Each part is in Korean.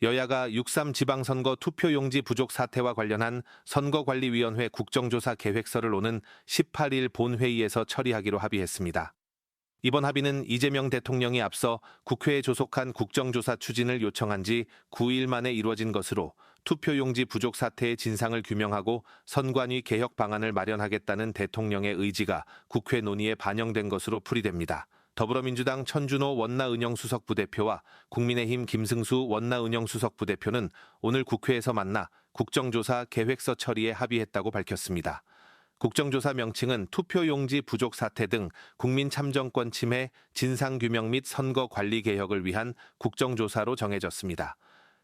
여야가 6.3 지방선거 투표용지 부족 사태와 관련한 선거관리위원회 국정조사 계획서를 오는 18일 본회의에서 처리하기로 합의했습니다. 이번 합의는 이재명 대통령이 앞서 국회에 조속한 국정조사 추진을 요청한 지 9일 만에 이루어진 것으로 투표용지 부족 사태의 진상을 규명하고 선관위 개혁 방안을 마련하겠다는 대통령의 의지가 국회 논의에 반영된 것으로 풀이됩니다. 더불어민주당 천준호 원나은영 수석 부대표와 국민의힘 김승수 원나은영 수석 부대표는 오늘 국회에서 만나 국정조사 계획서 처리에 합의했다고 밝혔습니다. 국정조사 명칭은 투표용지 부족 사태 등 국민 참정권 침해, 진상규명 및 선거관리 개혁을 위한 국정조사로 정해졌습니다.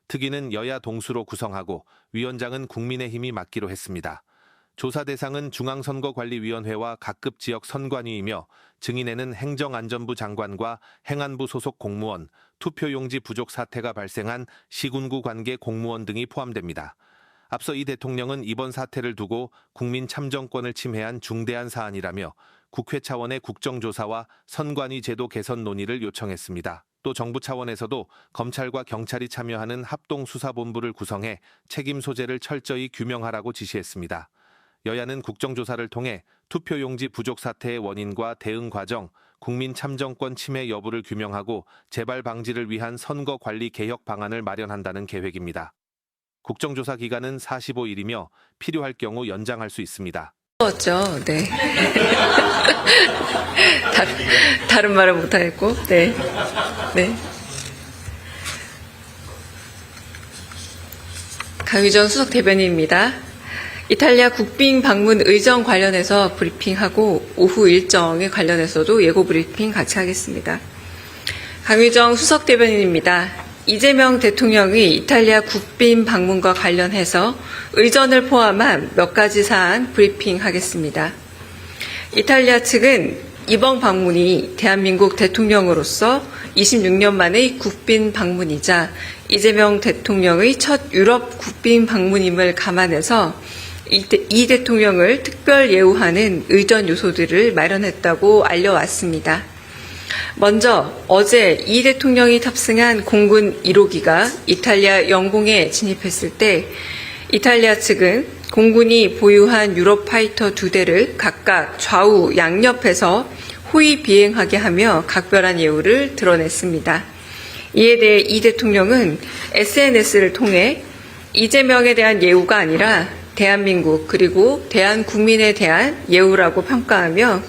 특위는 여야 동수로 구성하고 위원장은 국민의힘이 맡기로 했습니다. 조사 대상은 중앙선거관리위원회와 각급 지역 선관위이며 증인에는 행정안전부 장관과 행안부 소속 공무원, 투표용지 부족 사태가 발생한 시군구 관계 공무원 등이 포함됩니다. 앞서 이 대통령은 이번 사태를 두고 국민 참정권을 침해한 중대한 사안이라며 국회 차원의 국정조사와 선관위 제도 개선 논의를 요청했습니다. 또 정부 차원에서도 검찰과 경찰이 참여하는 합동수사본부를 구성해 책임 소재를 철저히 규명하라고 지시했습니다. 여야는 국정조사를 통해 투표용지 부족 사태의 원인과 대응 과정, 국민 참정권 침해 여부를 규명하고 재발 방지를 위한 선거관리 개혁 방안을 마련한다는 계획입니다. 국정조사 기간은 45일이며 필요할 경우 연장할 수 있습니다. 네. 다른 말은 못하겠고, 네. 강유정 수석 대변인입니다. 이탈리아 국빈 방문 의정 관련해서 브리핑하고 오후 일정에 관련해서도 예고 브리핑 같이 하겠습니다. 강유정 수석 대변인입니다. 이재명 대통령이 이탈리아 국빈 방문과 관련해서 의전을 포함한 몇 가지 사안 브리핑하겠습니다. 이탈리아 측은 이번 방문이 대한민국 대통령으로서 26년 만의 국빈 방문이자 이재명 대통령의 첫 유럽 국빈 방문임을 감안해서 이 대통령을 특별 예우하는 의전 요소들을 마련했다고 알려왔습니다. 먼저 어제 이 대통령이 탑승한 공군 1호기가 이탈리아 영공에 진입했을 때 이탈리아 측은 공군이 보유한 유럽 파이터 2대를 각각 좌우 양옆에서 호위 비행하게 하며 각별한 예우를 드러냈습니다. 이에 대해 이 대통령은 SNS를 통해 이재명에 대한 예우가 아니라 대한민국 그리고 대한국민에 대한 예우라고 평가하며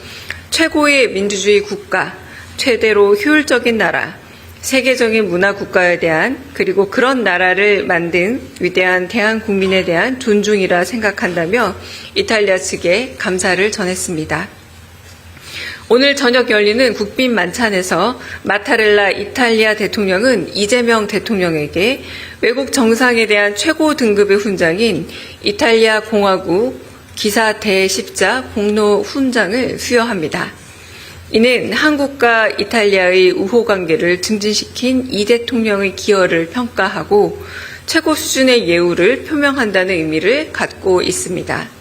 최고의 민주주의 국가, 최대로 효율적인 나라, 세계적인 문화 국가에 대한 그리고 그런 나라를 만든 위대한 대한국민에 대한 존중이라 생각한다며 이탈리아 측에 감사를 전했습니다. 오늘 저녁 열리는 국빈 만찬에서 마타렐라 이탈리아 대통령은 이재명 대통령에게 외국 정상에 대한 최고 등급의 훈장인 이탈리아 공화국 기사 대십자 공로 훈장을 수여합니다. 이는 한국과 이탈리아의 우호 관계를 증진시킨 이 대통령의 기여를 평가하고 최고 수준의 예우를 표명한다는 의미를 갖고 있습니다.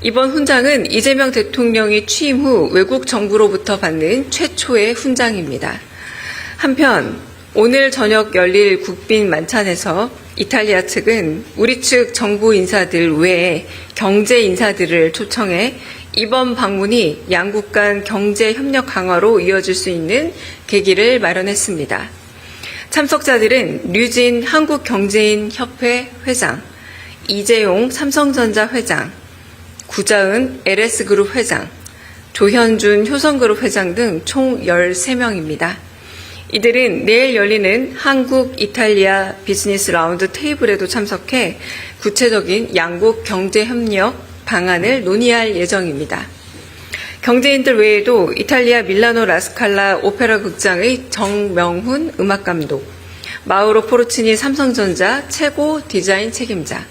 이번 훈장은 이재명 대통령이 취임 후 외국 정부로부터 받는 최초의 훈장입니다. 한편 오늘 저녁 열릴 국빈 만찬에서 이탈리아 측은 우리 측 정부 인사들 외에 경제 인사들을 초청해 이번 방문이 양국 간 경제 협력 강화로 이어질 수 있는 계기를 마련했습니다. 참석자들은 류진 한국경제인협회 회장, 이재용 삼성전자 회장, 구자은 LS그룹 회장, 조현준 효성그룹 회장 등 총 13명입니다. 이들은 내일 열리는 한국-이탈리아 비즈니스 라운드 테이블에도 참석해 구체적인 양국 경제협력 방안을 논의할 예정입니다. 경제인들 외에도 이탈리아 밀라노 라스칼라 오페라 극장의 정명훈 음악감독, 마우로 포르치니 삼성전자 최고 디자인 책임자,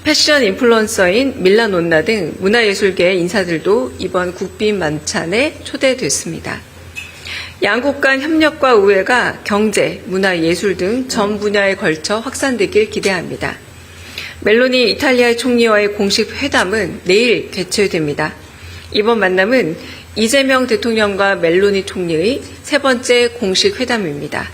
패션 인플루언서인 밀라논나 등 문화예술계 인사들도 이번 국빈 만찬에 초대됐습니다. 양국 간 협력과 우애가 경제, 문화, 예술 등 전 분야에 걸쳐 확산되길 기대합니다. 멜로니 이탈리아 총리와의 공식 회담은 내일 개최됩니다. 이번 만남은 이재명 대통령과 멜로니 총리의 세 번째 공식 회담입니다.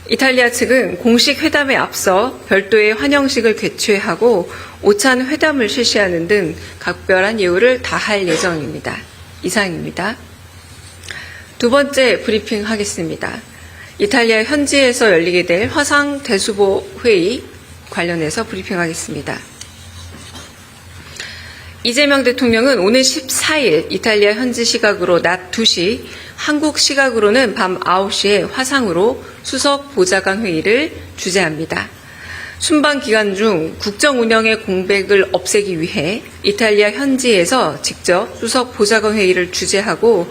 이탈리아 측은 공식 회담에 앞서 별도의 환영식을 개최하고 오찬 회담을 실시하는 등 각별한 예우를 다할 예정입니다. 이상입니다. 두 번째 브리핑 하겠습니다. 이탈리아 현지에서 열리게 될 화상 대수보 회의 관련해서 브리핑하겠습니다. 이재명 대통령은 오늘 14일 이탈리아 현지 시각으로 낮 2시, 한국 시각으로는 밤 9시에 화상으로 수석 보좌관 회의를 주재합니다. 순방 기간 중 국정 운영의 공백을 없애기 위해 이탈리아 현지에서 직접 수석 보좌관 회의를 주재하고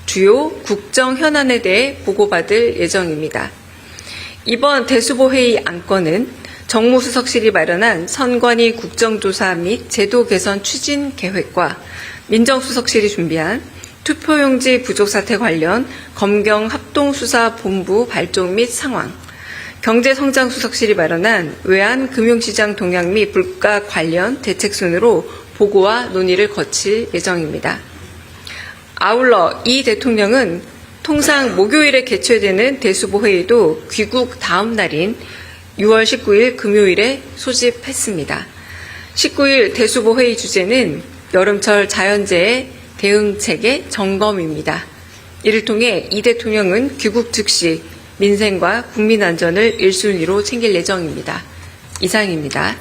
주요 국정 현안에 대해 보고받을 예정입니다. 이번 대수보 회의 안건은 정무수석실이 마련한 선관위 국정조사 및 제도 개선 추진 계획과 민정수석실이 준비한 투표용지 부족 사태 관련 검경 합동수사본부 발족 및 상황, 경제성장수석실이 마련한 외환금융시장 동향 및 물가 관련 대책 순으로 보고와 논의를 거칠 예정입니다. 아울러 이 대통령은 통상 목요일에 개최되는 대수보 회의도 귀국 다음 날인 6월 19일 금요일에 소집했습니다. 19일 대수보 회의 주제는 여름철 자연재해 대응체계 점검입니다. 이를 통해 이 대통령은 귀국 즉시 민생과 국민 안전을 1순위로 챙길 예정입니다. 이상입니다.